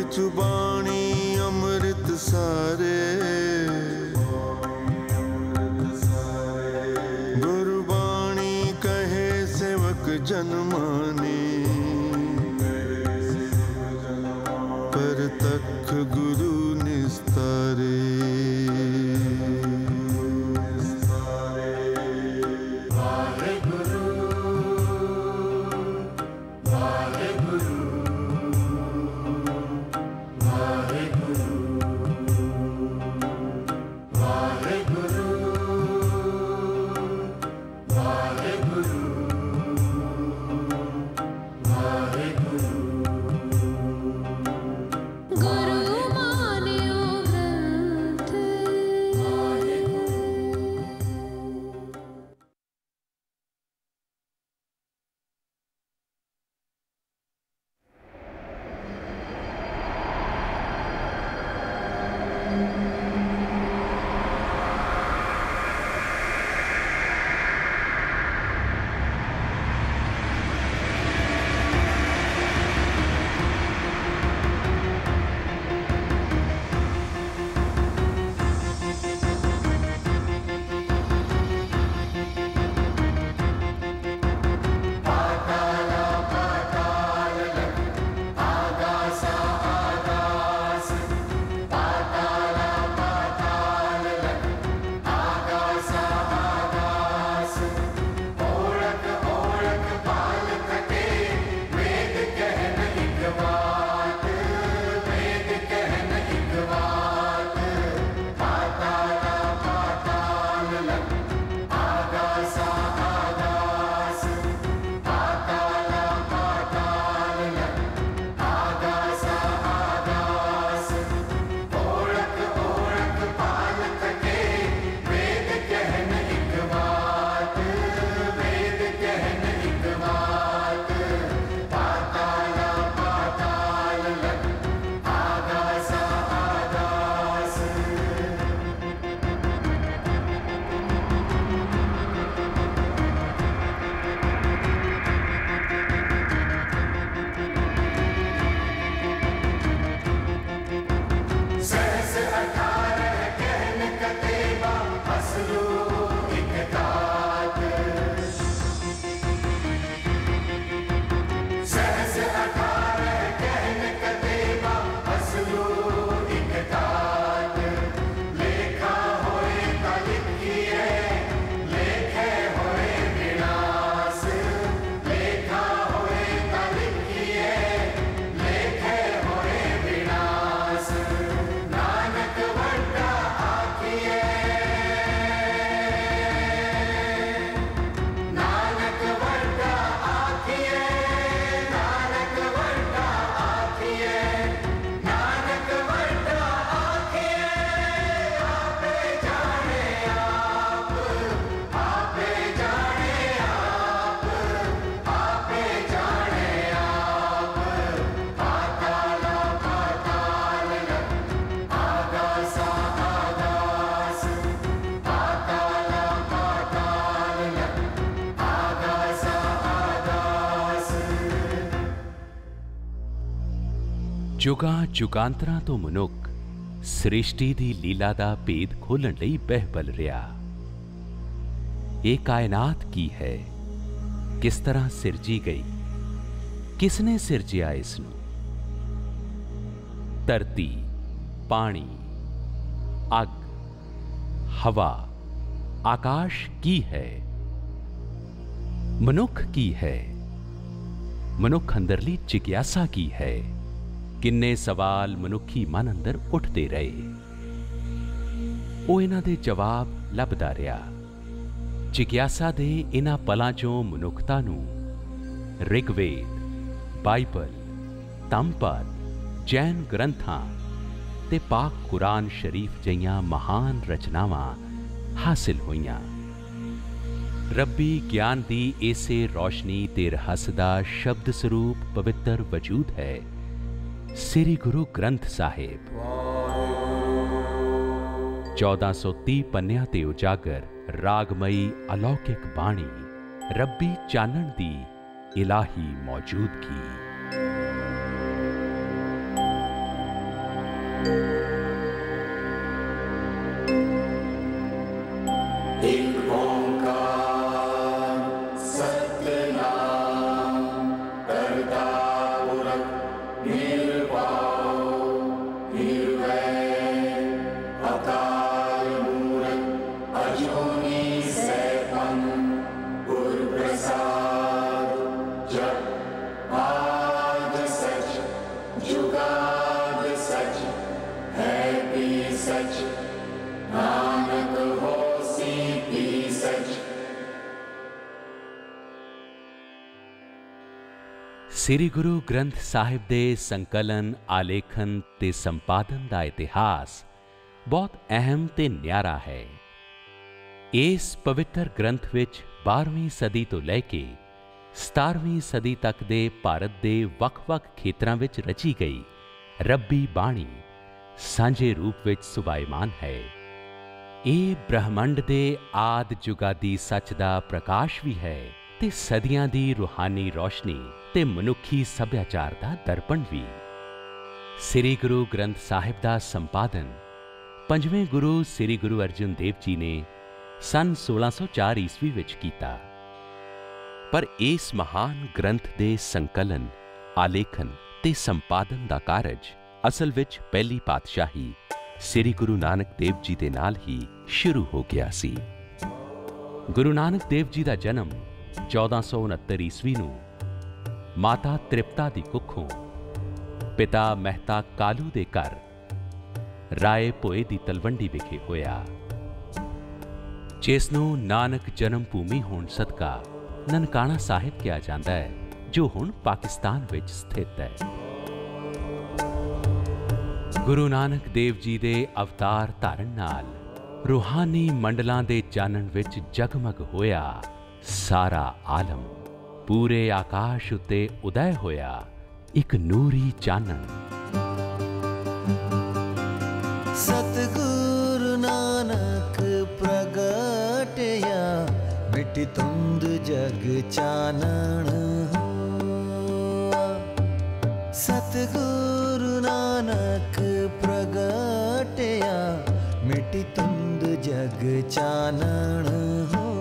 विच बाणी अमृत सारे, गुरबाणी कहे सेवक जन माने, पर तख गुरु निस्तारे। जुगां जुगांतरां तो मनुख सृष्टि दी लीला दा भेद खोलण लई बहबल रिया। ये कायनात की है, किस तरह सिरजी गई, किसने सिरजिया इसनूं? धरती, पानी, अग, हवा, आकाश की है, मनुख की है। मनुख अंदरली जिज्ञासा की है। किन्ने सवाल मनुखी मन अंदर उठते रहे, वो इन्हां दे जवाब लभदा रहा। जिज्ञासा दे इन्हां पलां चों मनुखता नूं ऋग्वेद, बाइबल, धम्मपद, जैन ग्रंथां ते पाक कुरान शरीफ जिहियां महान रचनावां हासिल होईयां। रब्बी ज्ञान दी इसे रोशनी ते रहस दा शब्द स्वरूप पवित्र वजूद है श्री गुरु ग्रंथ साहिब। 1430 पन्नियां ते उजागर रागमई अलौकिक बाणी, रब्बी चानण दी इलाही मौजूदगी। ਸ੍ਰੀ ਗੁਰੂ ਗ੍ਰੰਥ ਸਾਹਿਬ ਦੇ ਸੰਕਲਨ, ਆਲੇਖਨ ਤੇ ਸੰਪਾਦਨ ਦਾ ਇਤਿਹਾਸ ਬਹੁਤ ਅਹਿਮ ਤੇ ਨਿਆਰਾ ਹੈ। ਇਸ ਪਵਿੱਤਰ ਗ੍ਰੰਥ ਵਿੱਚ 12ਵੀਂ ਸਦੀ ਤੋਂ ਲੈ ਕੇ 17ਵੀਂ ਸਦੀ ਤੱਕ ਦੇ ਭਾਰਤ ਦੇ ਵੱਖ-ਵੱਖ ਖੇਤਰਾਂ ਵਿੱਚ ਰਚੀ ਗਈ ਰੱਬੀ ਬਾਣੀ ਸਾਂਝੇ ਰੂਪ ਵਿੱਚ ਸੁਭਾਇਮਾਨ ਹੈ। ਇਹ ਬ੍ਰਹਿਮੰਡ ਦੇ ਆਦਿ ਜੁਗਾਦੀ ਸੱਚ ਦਾ ਪ੍ਰਕਾਸ਼ ਵੀ ਹੈ ਤੇ ਸਦੀਆਂ ਦੀ ਰੂਹਾਨੀ ਰੋਸ਼ਨੀ ਤੇ ਮਨੁੱਖੀ ਸੱਭਿਆਚਾਰ ਦਾ ਦਰਪਣ ਵੀ। ਸ੍ਰੀ ਗੁਰੂ ਗ੍ਰੰਥ ਸਾਹਿਬ ਦਾ ਸੰਪਾਦਨ ਪੰਜਵੇਂ ਗੁਰੂ ਸ੍ਰੀ ਗੁਰੂ ਅਰਜਨ ਦੇਵ ਜੀ ਨੇ ਸੰਨ 1604 ਈਸਵੀ ਵਿੱਚ ਕੀਤਾ। ਪਰ ਇਸ ਮਹਾਨ ਗ੍ਰੰਥ ਦੇ ਸੰਕਲਨ, ਆਲੇਖਨ ਤੇ ਸੰਪਾਦਨ ਦਾ ਕਾਰਜ ਅਸਲ ਵਿੱਚ ਪਹਿਲੀ ਪਾਤਸ਼ਾਹੀ ਸ੍ਰੀ ਗੁਰੂ ਨਾਨਕ ਦੇਵ ਜੀ ਦੇ ਨਾਲ ਹੀ ਸ਼ੁਰੂ ਹੋ ਗਿਆ ਸੀ। ਗੁਰੂ ਨਾਨਕ ਦੇਵ ਜੀ ਦਾ ਜਨਮ 1469 ਈਸਵੀ ਨੂੰ ਮਾਤਾ ਤ੍ਰਿਪਤਾ ਦੀ ਕੁੱਖੋਂ ਪਿਤਾ ਮਹਿਤਾ ਕਾਲੂ ਦੇ ਘਰ ਰਾਏ ਭੋਏ ਦੀ ਤਲਵੰਡੀ ਵਿਖੇ ਹੋਇਆ, ਜਿਸ ਨੂੰ ਨਾਨਕ ਜਨਮ ਭੂਮੀ ਹੋਣ ਸਦਕਾ ਨਨਕਾਣਾ ਸਾਹਿਬ ਕਿਹਾ ਜਾਂਦਾ ਹੈ, ਜੋ ਹੁਣ ਪਾਕਿਸਤਾਨ ਵਿੱਚ ਸਥਿਤ ਹੈ। ਗੁਰੂ ਨਾਨਕ ਦੇਵ ਜੀ ਦੇ ਅਵਤਾਰ ਧਾਰਨ ਨਾਲ ਰੂਹਾਨੀ ਮੰਡਲਾਂ ਦੇ ਚਾਨਣ ਵਿੱਚ ਜਗਮਗ ਹੋਇਆ ਸਾਰਾ ਆਲਮ। ਪੂਰੇ ਆਕਾਸ਼ ਉੱਤੇ ਉਦੈ ਹੋਇਆ ਇੱਕ ਨੂਰੀ ਚਾਨਣ। ਸਤਿਗੁਰੂ ਨਾਨਕ ਪ੍ਰਗਟਿਆ, ਮਿਟੀ ਧੁੰਦ ਜਗ ਚਾਨਣ ਹੋਆ। ਸਤਿਗੁਰੂ ਨਾਨਕ ਪ੍ਰਗਟਿਆ, ਮਿਟੀ ਧੁੰਦ ਜਗ ਚਾਨਣ ਹੋਆ।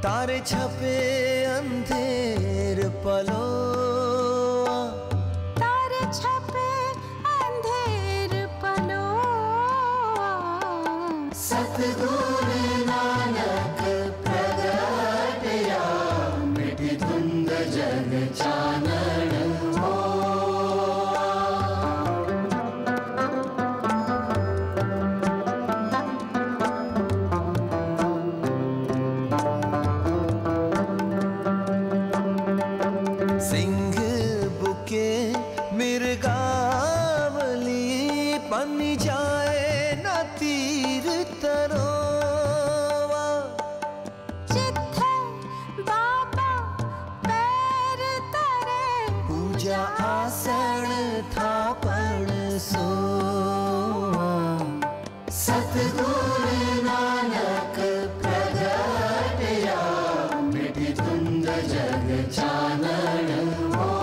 तारे छपे अंधेर पलोआ, तारे छपे अंधेर पलोआ। सतगुरु नानक प्रगटया, मिटी धुंध जग चानण होआ। सिंह बुके मिर्गावली, बनी जाए न तीर तरोवा। जिथे बाबा पैर तरे, पूजा आसन थापण सोवा। सतगुरु नानक प्रगटया, मिटी धुंध जग चानण होआ।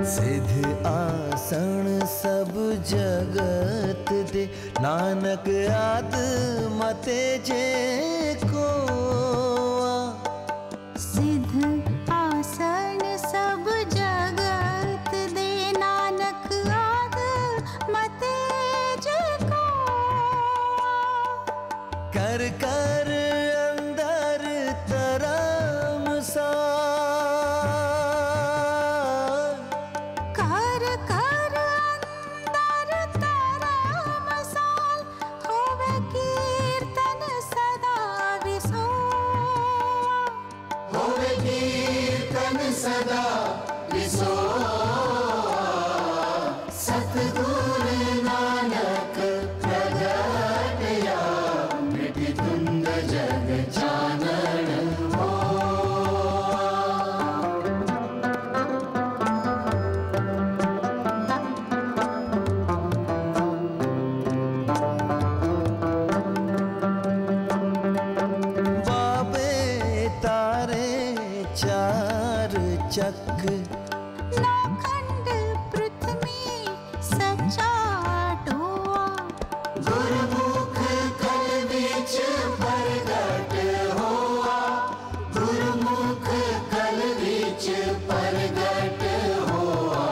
सिद्ध आसन सब जगत दे, नानक आद मते जे कोआ। सिद्ध आसन सब जगत दे, नानक आद मते जे कोआ। कर कर अंदर तरम सा, कर कर अंदर तारा मसाल, होवे कीर्तन सदा विसोआ। होवे कीर्तन सदा विसोआ। सतगुरु नानक प्रगटया, मिटी धुंध जग चानण होआ। चक नौखंड पृथ्वी सच्चा टोआ। गुरुमुख कल बीच प्रगट होआ, गुरुमुख कल बीच प्रगट होआ।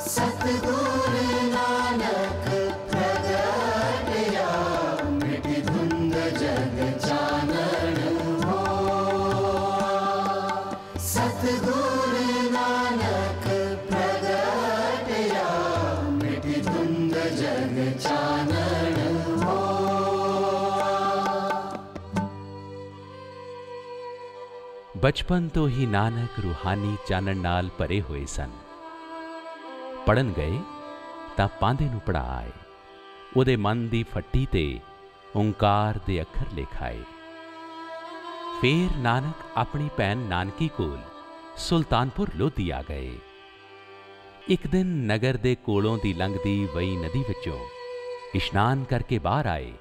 सतगुरु नानक प्रगटया, मिट धुंध जग चानन होआ। सतगुरु नानक प्रगटया, मिट धुंध जग चानन होआ। ਬਚਪਨ ਤੋਂ ਹੀ ਨਾਨਕ ਰੂਹਾਨੀ ਚਾਨਣ ਨਾਲ ਭਰੇ ਹੋਏ ਸਨ। ਪੜ੍ਹਨ ਗਏ ਤਾਂ ਪਾਂਧੇ ਨੂੰ ਪੜ੍ਹਾ ਆਏ। ਉਹਦੇ ਮਨ ਦੀ ਫੱਟੀ ਤੇ ਓਂਕਾਰ ਦੇ ਅੱਖਰ ਲਿਖਾਏ। ਫੇਰ ਨਾਨਕ ਆਪਣੀ ਭੈਣ ਨਾਨਕੀ ਕੋਲ ਸੁਲਤਾਨਪੁਰ ਲੋਧੀ ਆ ਗਏ। ਇੱਕ ਦਿਨ ਨਗਰ ਦੇ ਕੋਲੋਂ ਦੀ ਲੰਘਦੀ ਵਈ ਨਦੀ ਵਿੱਚੋਂ ਇਸ਼ਨਾਨ ਕਰਕੇ ਬਾਹਰ ਆਏ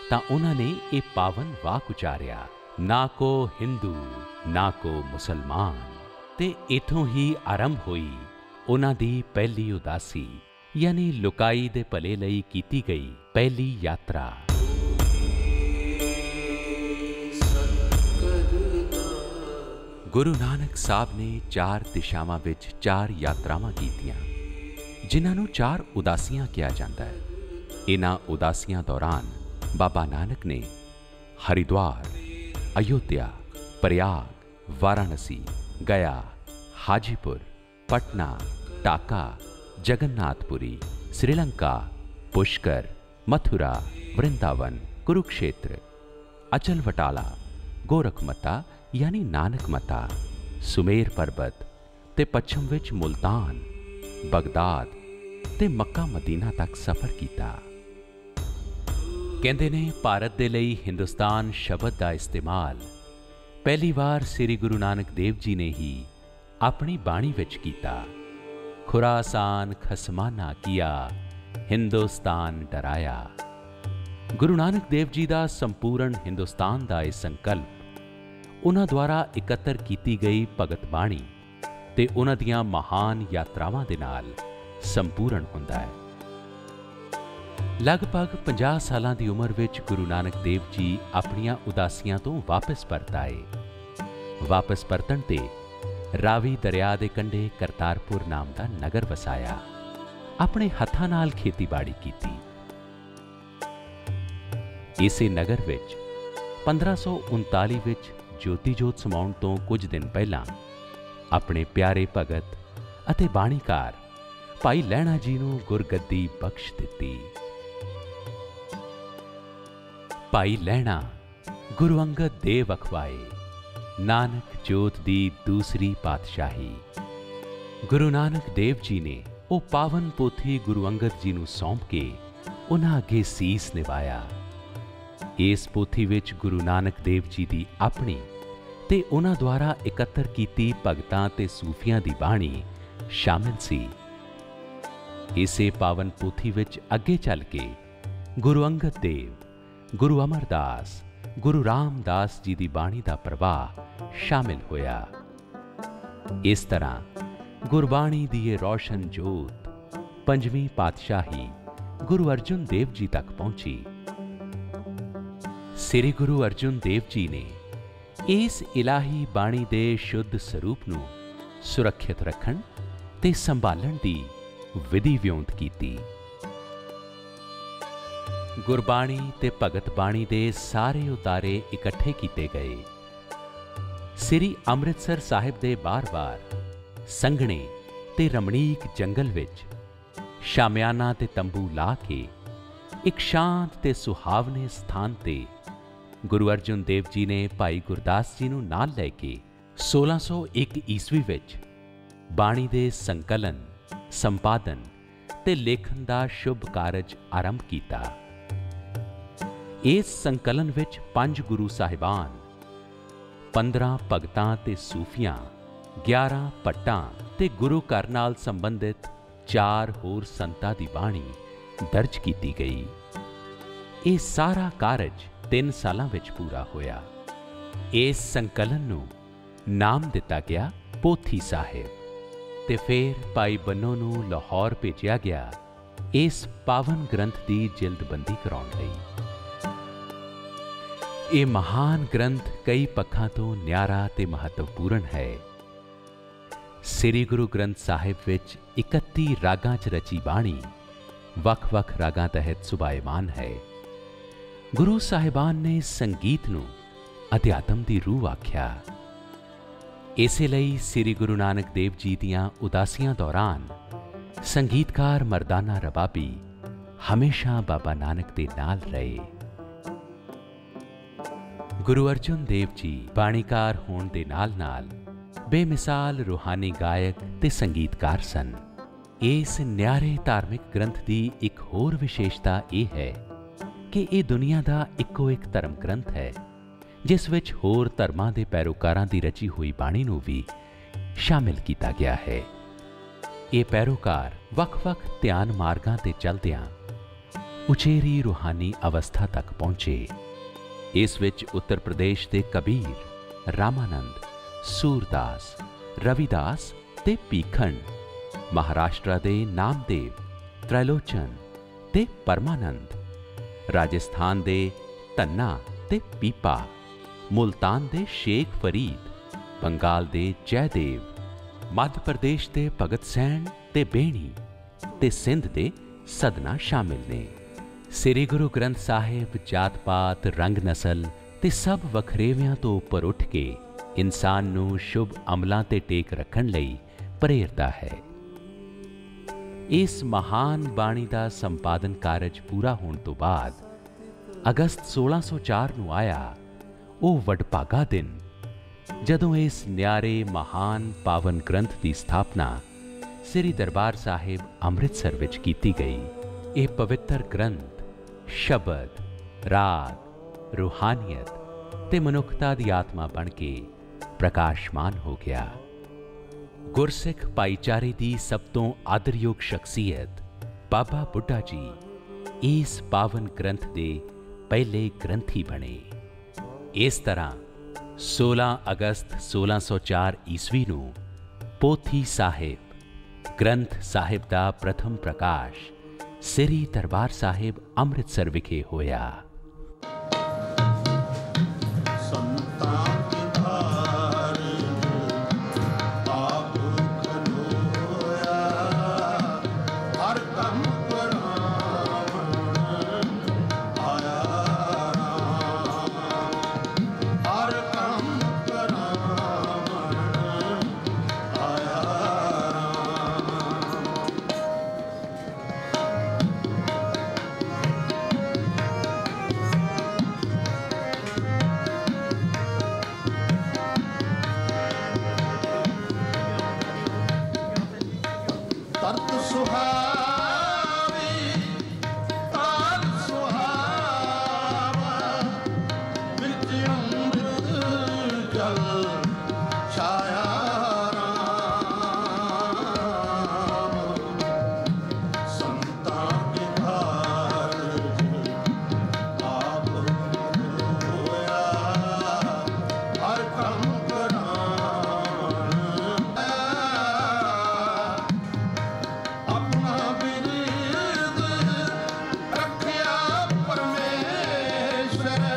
ਤਾਂ ਉਹਨਾਂ ਨੇ ਇਹ ਪਾਵਨ ਵਾਕ ਉਚਾਰਿਆ, ਨਾ ਕੋ ਹਿੰਦੂ ਨਾ ਕੋ ਮੁਸਲਮਾਨ। ਤੇ ਇੱਥੋਂ ਹੀ ਆਰੰਭ ਹੋਈ ਉਹਨਾਂ ਦੀ ਪਹਿਲੀ ਉਦਾਸੀ, ਯਾਨੀ ਲੁਕਾਈ ਦੇ ਭਲੇ ਲਈ ਕੀਤੀ ਗਈ ਪਹਿਲੀ ਯਾਤਰਾ। ਗੁਰੂ ਨਾਨਕ ਸਾਹਿਬ ਨੇ 4 ਦਿਸ਼ਾਵਾਂ ਵਿੱਚ 4 ਯਾਤਰਾਵਾਂ ਕੀਤੀਆਂ, ਜਿਨ੍ਹਾਂ ਨੂੰ 4 ਉਦਾਸੀਆਂ ਕਿਹਾ ਜਾਂਦਾ ਹੈ। ਇਨ੍ਹਾਂ ਉਦਾਸੀਆਂ ਦੌਰਾਨ ਬਾਬਾ ਨਾਨਕ ਨੇ ਹਰਿਦੁਆਰ, ਅਯੋਧਿਆ, ਪ੍ਰਯਾਗ, ਵਾਰਾਣਸੀ, ਗਿਆ, ਹਾਜੀਪੁਰ, ਪਟਨਾ, ਢਾਕਾ, ਜਗन्नाथपुरी, श्रीलंका, पुष्कर, मथुरा, वृंदावन, कुरुक्षेत्र, अचलवटाला, गोरखमता यानी नानकमता, सुमेर पर्वत ते पश्चिम विच मुल्तान, बगदाद ते मक्का मदीना तक सफ़र किया। कहते ने भारत दे लई हिंदुस्तान शब्द का इस्तेमाल पहली बार श्री गुरु नानक देव जी ने ही अपनी बाणी विच कीता। खुरासान खसमाना किया, हिंदुस्तान डराया। गुरु नानक देव जी का संपूर्ण हिंदुस्तान का यह संकल्प उन्हां द्वारा इकत्तर की गई भगत बाणी ते उन्हां दियां महान यात्रावां दे नाल संपूर्ण हुंदा है। लगभग 50 सालां दी उम्र विच गुरु नानक देव जी अपनियां उदासियां तो वापस परत आए। वापस परतण ते रावी दरिया के कंढे करतारपुर नाम का नगर वसाया, अपने हत्थां नाल खेतीबाड़ी की। इसे नगर विच 1539 विच ज्योति जोत समाउण तो कुछ दिन पहला अपने प्यारे भगत अते बाणीकार भाई लहणा जी नूं गुरगद्दी बख्श दित्ती। भाई लहणा गुरु अंगद देव अखवाए, नानक जोत दी दूसरी पातशाही। गुरु नानक देव जी ने वो पावन पोथी गुरु अंगद जी नूं सौंप के उन्हां अगे सीस निभाया। इस पोथी विच गुरु नानक देव जी दी अपनी ते उन्हां द्वारा इकत्तर कीती भगतां ते सूफियां दी बाणी शामिल सी। इसे पावन पोथी विच अगे चल के गुरु अंगद देव, गुरु अमरदास, गुरु रामदास जी की बाणी का प्रवाह शामिल होया। इस तरह गुरबाणी दी ये रोशन जोत 5वीं पातशाही गुरु अर्जुन देव जी तक पहुंची। श्री गुरु अर्जुन देव जी ने इस इलाही बाणी दे शुद्ध स्वरूप नूं सुरक्षित रखण ते संभालण दी विधि विਉਂਤ कीती। गुरबाणी ते भगत बाणी दे सारे उतारे इकट्ठे किए गए। श्री अमृतसर साहिब दे बार-बार संघने ते रमणीक जंगल विच शामियाना ते तंबू ला के एक शांत ते सुहावने स्थान ते गुरु अर्जुन देव जी ने भाई गुरदास जी नूं नाल लैके 1601 ईस्वी विच बाणी दे संकलन, संपादन ते लेखन दा शुभ कारज आरंभ कीता। इस संकलन विच 5 गुरु साहिबान, 15 भगतां ते सूफियां, 11 भट्टां ते गुरु घर नाल संबंधित 4 होर संतां दी बाणी दर्ज कीती गई। ये सारा कारज 3 सालां विच पूरा होया। इस संकलन नूं नाम दिता गया पोथी साहिब। ਤੇ ਫਿਰ ਭਾਈ ਬੰਨੋ ਨੂੰ ਲਾਹੌਰ ਭੇਜਿਆ ਗਿਆ ਇਸ ਪਾਵਨ ਗ੍ਰੰਥ ਦੀ ਜਿਲਦਬੰਦੀ ਕਰਾਉਣ ਲਈ। ਇਹ ਮਹਾਨ ਗ੍ਰੰਥ ਕਈ ਪੱਖਾਂ ਤੋਂ ਨਿਆਰਾ ਤੇ ਮਹੱਤਵਪੂਰਨ ਹੈ। ਸ੍ਰੀ ਗੁਰੂ ਗ੍ਰੰਥ ਸਾਹਿਬ ਵਿੱਚ 31 ਰਾਗਾਂ 'ਚ ਰਚੀ ਬਾਣੀ ਵੱਖ-ਵੱਖ ਰਾਗਾਂ ਤਹਿਤ ਸੁਭਾਇਮਾਨ ਹੈ। ਗੁਰੂ ਸਾਹਿਬਾਨ ਨੇ ਸੰਗੀਤ ਨੂੰ ਅਧਿਆਤਮ ਦੀ ਰੂਹ ਆਖਿਆ। ਇਸੇ ਲਈ ਸ੍ਰੀ ਗੁਰੂ ਨਾਨਕ ਦੇਵ ਜੀ ਦੀਆਂ ਉਦਾਸੀਆਂ ਦੌਰਾਨ ਸੰਗੀਤਕਾਰ ਮਰਦਾਨਾ ਰਬਾਬੀ ਹਮੇਸ਼ਾ ਬਾਬਾ ਨਾਨਕ ਦੇ ਨਾਲ ਰਹੇ। ਗੁਰੂ ਅਰਜਨ ਦੇਵ ਜੀ ਬਾਣੀਕਾਰ ਹੋਣ ਦੇ ਨਾਲ-ਨਾਲ ਬੇਮਿਸਾਲ ਰੂਹਾਨੀ ਗਾਇਕ ਤੇ ਸੰਗੀਤਕਾਰ ਸਨ। ਇਸ ਨਿਆਰੇ ਧਾਰਮਿਕ ਗ੍ਰੰਥ ਦੀ ਇੱਕ ਹੋਰ ਵਿਸ਼ੇਸ਼ਤਾ ਇਹ ਹੈ ਕਿ ਇਹ ਦੁਨੀਆ ਦਾ ਇੱਕੋ ਇੱਕ ਧਰਮ ਗ੍ਰੰਥ ਹੈ ਜਿਸ ਵਿੱਚ ਹੋਰ ਧਰਮਾਂ ਦੇ ਪੈਰੋਕਾਰਾਂ ਦੀ ਰਚੀ ਹੋਈ ਬਾਣੀ ਨੂੰ ਵੀ ਸ਼ਾਮਿਲ ਕੀਤਾ ਗਿਆ ਹੈ। ਇਹ ਪੈਰੋਕਾਰ ਵੱਖ-ਵੱਖ ਧਿਆਨ ਮਾਰਗਾਂ ਤੇ ਚੱਲਦਿਆਂ ਉਚੇਰੀ ਰੂਹਾਨੀ ਅਵਸਥਾ ਤੱਕ ਪਹੁੰਚੇ। ਇਸ ਵਿੱਚ ਉੱਤਰ ਪ੍ਰਦੇਸ਼ ਦੇ ਕਬੀਰ, ਰਾਮਾਨੰਦ, ਸੂਰਦਾਸ, ਰਵਿਦਾਸ ਤੇ ਭੀਖੰਡ, ਮਹਾਰਾਸ਼ਟਰ ਦੇ ਨਾਮਦੇਵ, ਤ੍ਰੈਲੋਚਨ ਤੇ ਪਰਮਾਨੰਦ, ਰਾਜਸਥਾਨ ਦੇ ਧੰਨਾ ਤੇ ਪੀਪਾ, ਮੁਲਤਾਨ ਦੇ ਸ਼ੇਖ ਫਰੀਦ, ਬੰਗਾਲ ਦੇ ਜੈਦੇਵ, ਮੱਧ ਪ੍ਰਦੇਸ਼ ਦੇ ਭਗਤ ਸੈਣ ਤੇ ਬੇਣੀ ਤੇ ਸਿੰਧ ਦੇ ਸਦਨਾ ਸ਼ਾਮਿਲ ਨੇ। ਸ੍ਰੀ ਗੁਰੂ ਗ੍ਰੰਥ ਸਾਹਿਬ ਜਾਤ-ਪਾਤ, ਰੰਗ, ਨਸਲ ਤੇ ਸਭ ਵਖਰੇਵਿਆਂ ਤੋਂ ਉੱਪਰ ਉੱਠ ਕੇ ਇਨਸਾਨ ਨੂੰ ਸ਼ੁਭ ਅਮਲਾਂ ਤੇ ਟੇਕ ਰੱਖਣ ਲਈ ਪ੍ਰੇਰਦਾ ਹੈ। ਇਸ ਮਹਾਨ ਬਾਣੀ ਦਾ ਸੰਪਾਦਨ ਕਾਰਜ ਪੂਰਾ ਹੋਣ ਤੋਂ ਬਾਅਦ ਅਗਸਤ 1604 ਨੂੰ ਆਇਆ ਉਹ ਵਡਭਾਗਾ ਦਿਨ ਜਦੋਂ ਇਸ ਨਿਆਰੇ ਮਹਾਨ ਪਾਵਨ ਗ੍ਰੰਥ ਦੀ ਸਥਾਪਨਾ ਸ੍ਰੀ ਦਰਬਾਰ ਸਾਹਿਬ ਅੰਮ੍ਰਿਤਸਰ ਵਿੱਚ ਕੀਤੀ ਗਈ। ਇਹ ਪਵਿੱਤਰ ਗ੍ਰੰਥ ਸ਼ਬਦ, ਰਾਗ, ਰੂਹਾਨੀਅਤ ਤੇ ਮਨੁੱਖਤਾ ਦੀ ਆਤਮਾ ਬਣ ਕੇ ਪ੍ਰਕਾਸ਼ਮਾਨ ਹੋ ਗਿਆ। ਗੁਰਸਿੱਖ ਭਾਈਚਾਰੇ ਦੀ ਸਭ ਤੋਂ ਆਦਰਯੋਗ ਸ਼ਖਸੀਅਤ ਬਾਬਾ ਬੁੱਢਾ ਜੀ ਇਸ ਪਾਵਨ ਗ੍ਰੰਥ ਦੇ ਪਹਿਲੇ ਗ੍ਰੰਥੀ ਬਣੇ। ਇਸ ਤਰ੍ਹਾਂ 16 ਅਗਸਤ 1604 ਈਸਵੀ ਨੂੰ ਪੋਥੀ ਸਾਹਿਬ ਗ੍ਰੰਥ ਸਾਹਿਬ ਦਾ ਪ੍ਰਥਮ ਪ੍ਰਕਾਸ਼ ਸ੍ਰੀ ਦਰਬਾਰ ਸਾਹਿਬ ਅੰਮ੍ਰਿਤਸਰ ਵਿਖੇ ਹੋਇਆ। ਰੱਖਿਆ ਪਰਮੇਸ਼ਰ